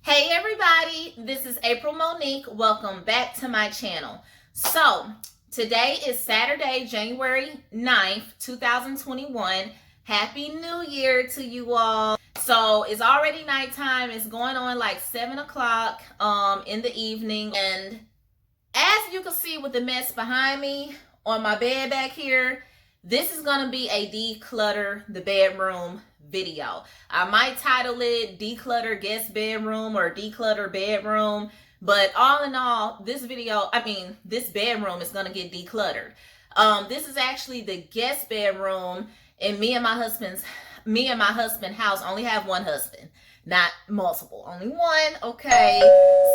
Hey everybody, this is April Monique. Welcome back to my channel. So today is Saturday, January 9th, 2021. Happy New Year to you all. So it's already nighttime. It's going on like 7 o'clock in the evening. And as you can see with the mess behind me on my bed back here, this is going to be a declutter the bedroom video. I might title it Declutter Guest Bedroom or Declutter Bedroom, but all in all, this bedroom is going to get decluttered. This is actually the guest bedroom, and me and my husband house only have one husband, not multiple, only one. Okay,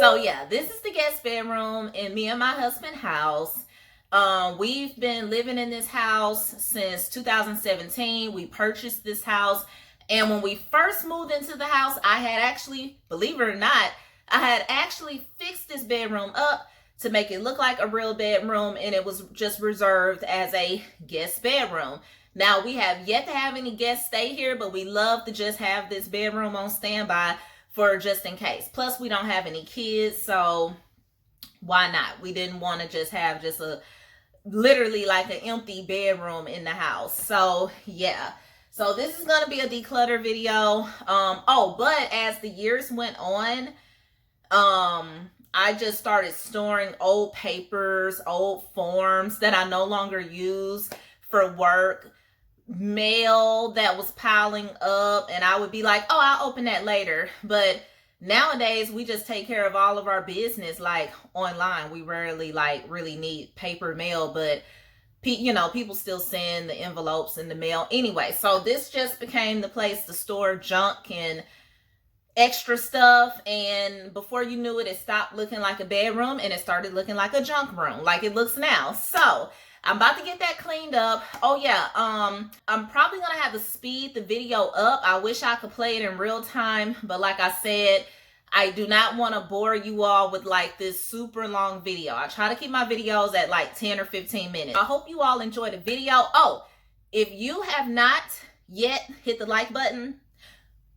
so yeah, this is the guest bedroom in me and my husband house. We've been living in this house since 2017. We purchased this house, and when we first moved into the house, I had actually, believe it or not, I had actually fixed this bedroom up to make it look like a real bedroom, and it was just reserved as a guest bedroom. Now, we have yet to have any guests stay here, but we love to just have this bedroom on standby for just in case. Plus, we don't have any kids, so why not? We didn't want to just have just literally like an empty bedroom in the house. So yeah, so this is going to be a declutter video. But as the years went on, I just started storing old papers, old forms that I no longer use for work, mail that was piling up, and I would be like, oh, I'll open that later. But nowadays, we just take care of all of our business like online. We rarely really need paper mail, but people still send the envelopes in the mail anyway. So this just became the place to store junk and extra stuff. And before you knew it, it stopped looking like a bedroom and it started looking like a junk room, like it looks now. So I'm about to get that cleaned up. Oh yeah, I'm probably gonna have to speed the video up. I wish I could play it in real time, but like I said, I do not want to bore you all with like this super long video. I try to keep my videos at like 10 or 15 minutes. I hope you all enjoy the video. Oh, if you have not yet hit the like button,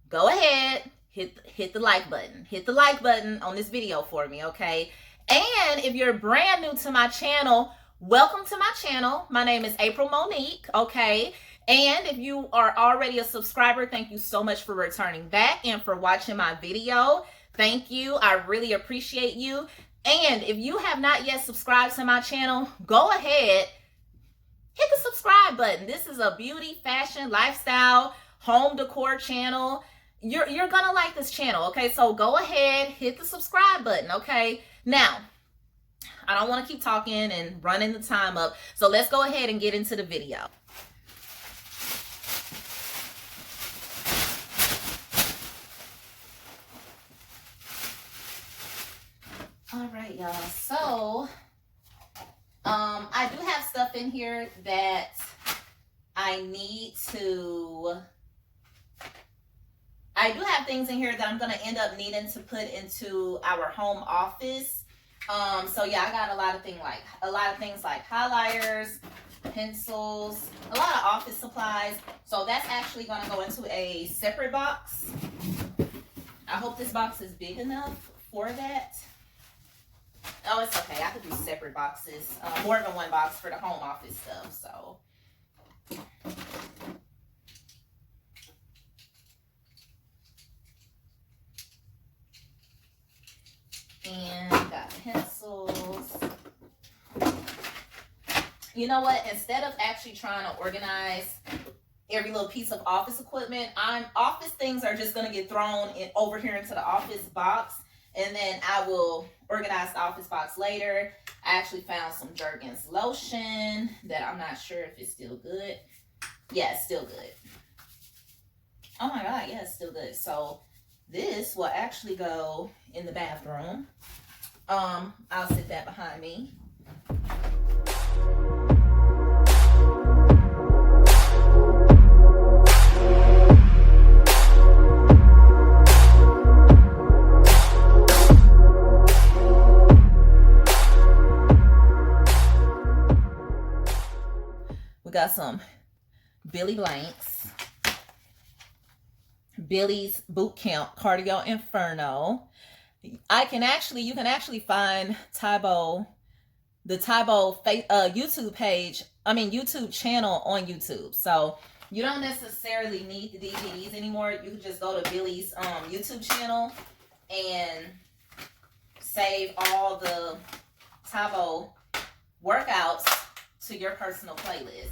go ahead, hit the like button. Hit the like button on this video for me, okay? And if you're brand new to my channel, welcome to my channel. My name is April Monique, okay? And if you are already a subscriber, thank you so much for returning back and for watching my video. Thank you. I really appreciate you. And if you have not yet subscribed to my channel, go ahead, hit the subscribe button. This is a beauty, fashion, lifestyle, home decor channel. You're gonna like this channel, okay? So go ahead, hit the subscribe button, okay? Now, I don't want to keep talking and running the time up, so let's go ahead and get into the video. All right, y'all. So, I do have stuff in here that I do have things in here that I'm going to end up needing to put into our home office. So yeah, I got a lot of things like highlighters, pencils, a lot of office supplies. So that's actually going to go into a separate box. I hope this box is big enough for that. Oh, it's okay. I could do separate boxes, more than one box for the home office stuff. So. And got pencils. You know what? Instead of actually trying to organize every little piece of office equipment, office things are just going to get thrown over here into the office box, and then I will organize the office box later. I actually found some Jergens lotion that I'm not sure if it's still good. Yeah, it's still good. Oh my God, yeah, it's still good. So this will actually go in the bathroom. I'll sit that behind me. We got some Billy Blanks. Billy's Boot Camp Cardio Inferno. You can actually find Tybo, the Tybo YouTube page, YouTube channel on YouTube. So you don't necessarily need the DVDs anymore. You can just go to Billy's YouTube channel and save all the Tybo workouts to your personal playlist.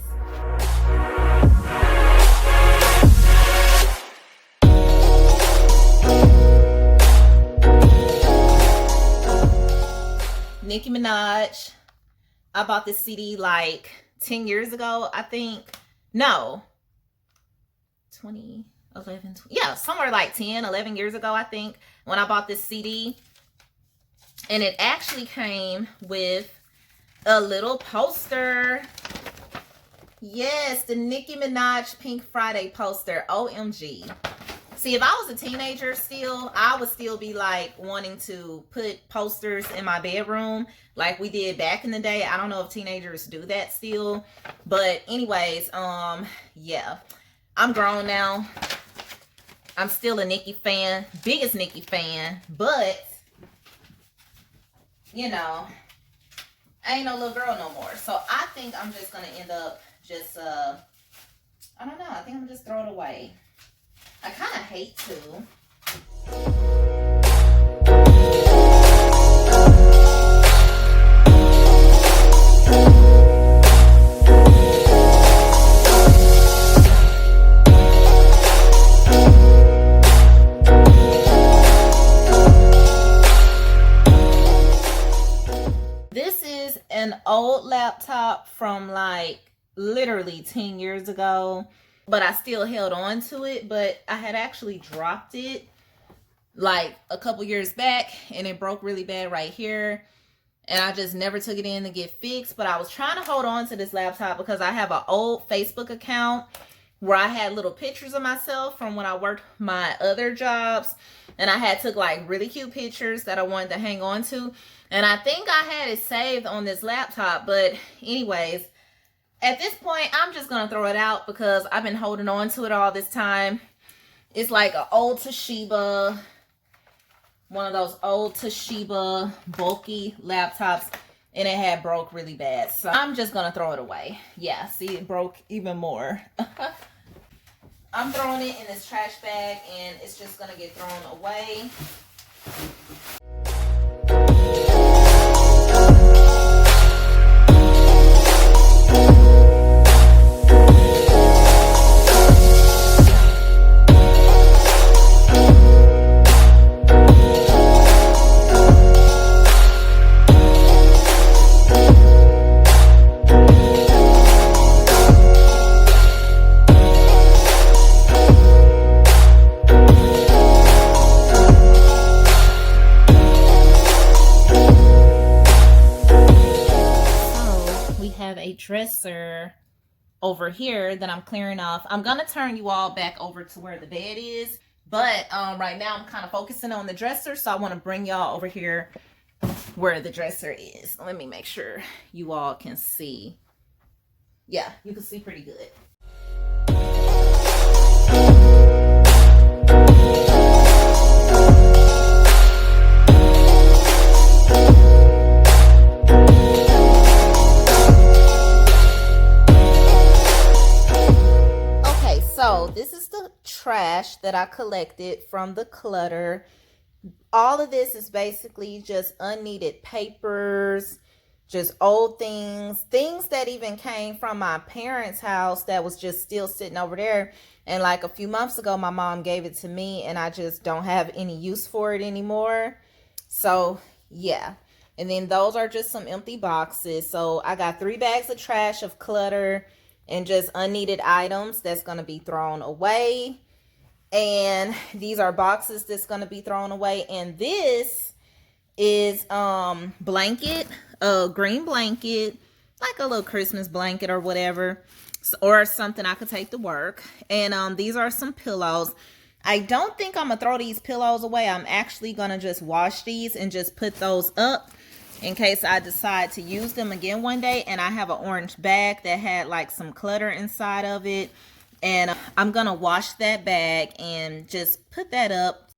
Nicki Minaj. I bought this CD like 10 years ago, I think. No. 2011, yeah, somewhere like 10, 11 years ago, I think, when I bought this CD. And it actually came with a little poster. Yes, the Nicki Minaj Pink Friday poster. OMG. See, if I was a teenager still, I would still be like wanting to put posters in my bedroom like we did back in the day. I don't know if teenagers do that still. But anyways, yeah. I'm grown now. I'm still a Nicki fan. Biggest Nicki fan. But, you know, I ain't no little girl no more. So I think I'm just going to end up just, I don't know. I think I'm going to just throw it away. I kind of hate to. This is an old laptop from like literally 10 years ago. But I still held on to it. But I had actually dropped it like a couple years back. And it broke really bad right here. And I just never took it in to get fixed. But I was trying to hold on to this laptop because I have an old Facebook account where I had little pictures of myself from when I worked my other jobs. And I had took like really cute pictures that I wanted to hang on to. And I think I had it saved on this laptop. But anyways, at this point, I'm just going to throw it out because I've been holding on to it all this time. It's like an old Toshiba, one of those old Toshiba bulky laptops, and it had broke really bad. So I'm just going to throw it away. Yeah, see, it broke even more. I'm throwing it in this trash bag, and it's just going to get thrown away. Dresser over here that I'm clearing off. I'm gonna turn you all back over to where the bed is, but right now I'm kind of focusing on the dresser, so I want to bring y'all over here where the dresser is. Let me make sure you all can see. Yeah, you can see pretty good. So this is the trash that I collected from the clutter. All of this is basically just unneeded papers, just old things that even came from my parents' house that was just still sitting over there. And like a few months ago, my mom gave it to me and I just don't have any use for it anymore. So yeah. And then those are just some empty boxes. So I got 3 bags of trash of clutter and just unneeded items that's going to be thrown away. And these are boxes that's going to be thrown away. And this is blanket, a green blanket, like a little Christmas blanket or whatever, or something I could take to work. And these are some pillows. I don't think I'm going to throw these pillows away. I'm actually going to just wash these and just put those up in case I decide to use them again one day. And I have an orange bag that had like some clutter inside of it. And I'm gonna wash that bag and just put that up.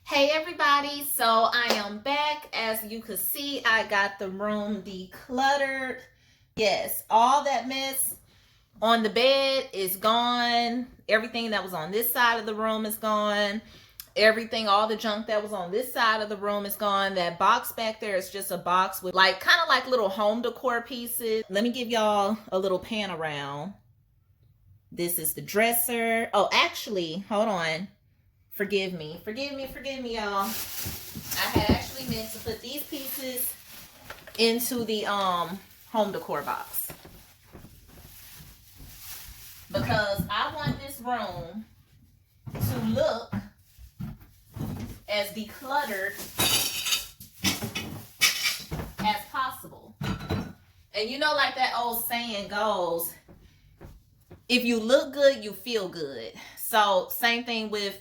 Hey everybody, so I am back. As you can see, I got the room decluttered. Yes, all that mess on the bed is gone. Everything that was on this side of the room is gone. Everything, all the junk that was on this side of the room is gone. That box back there is just a box with like kind of like little home decor pieces. Let me give y'all a little pan around. This is the dresser. Oh, actually, hold on. Forgive me, y'all. I had actually meant to put these pieces into the home decor box, because I want this room to look as decluttered as possible. And you know, like that old saying goes, if you look good, you feel good. So same thing with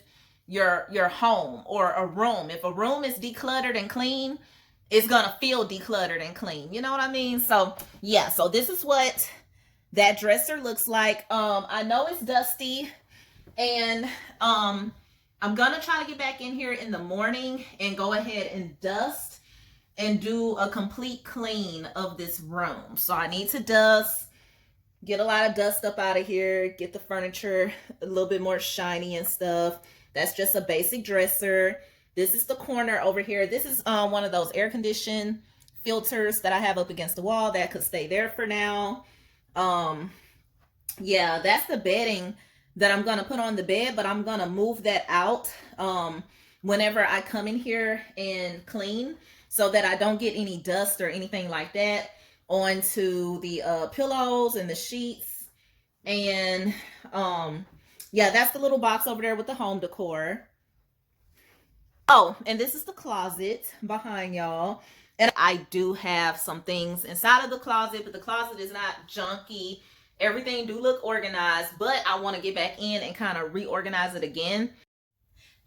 your home or a room. If a room is decluttered and clean, it's gonna feel decluttered and clean. You know what I mean? So yeah, so this is what that dresser looks like. I know it's dusty, and I'm gonna try to get back in here in the morning and go ahead and dust and do a complete clean of this room. So I need to dust, get a lot of dust up out of here, get the furniture a little bit more shiny and stuff. That's just a basic dresser. This is the corner over here. This is one of those air conditioned filters that I have up against the wall that could stay there for now. Yeah, that's the bedding that I'm gonna put on the bed, but I'm gonna move that out whenever I come in here and clean, so that I don't get any dust or anything like that onto the pillows and the sheets. And yeah, that's the little box over there with the home decor. Oh, and this is the closet behind y'all. And I do have some things inside of the closet, but the closet is not junky. Everything do look organized, but I want to get back in and kind of reorganize it again.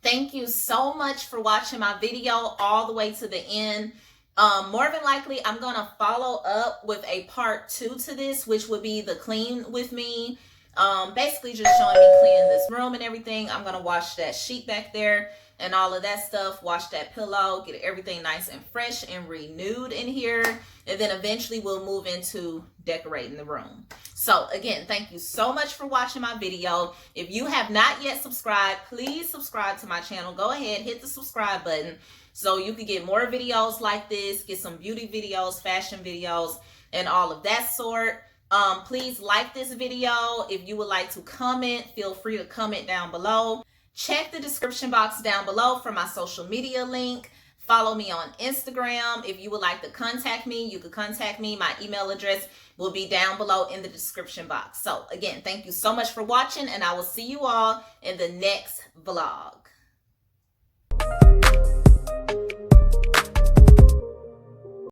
Thank you so much for watching my video all the way to the end. More than likely, I'm going to follow up with a part 2 to this, which would be the clean with me. Basically just showing me cleaning this room and everything. I'm going to wash that sheet back there and all of that stuff, wash that pillow, get everything nice and fresh and renewed in here. And then eventually we'll move into decorating the room. So again, thank you so much for watching my video. If you have not yet subscribed, please subscribe to my channel. Go ahead, hit the subscribe button so you can get more videos like this, get some beauty videos, fashion videos, and all of that sort. Please like this video. If you would like to comment, feel free to comment down below. Check the description box down below for my social media link. Follow me on Instagram. If you would like to contact me, you can contact me. My email address will be down below in the description box. So again, thank you so much for watching, and I will see you all in the next vlog.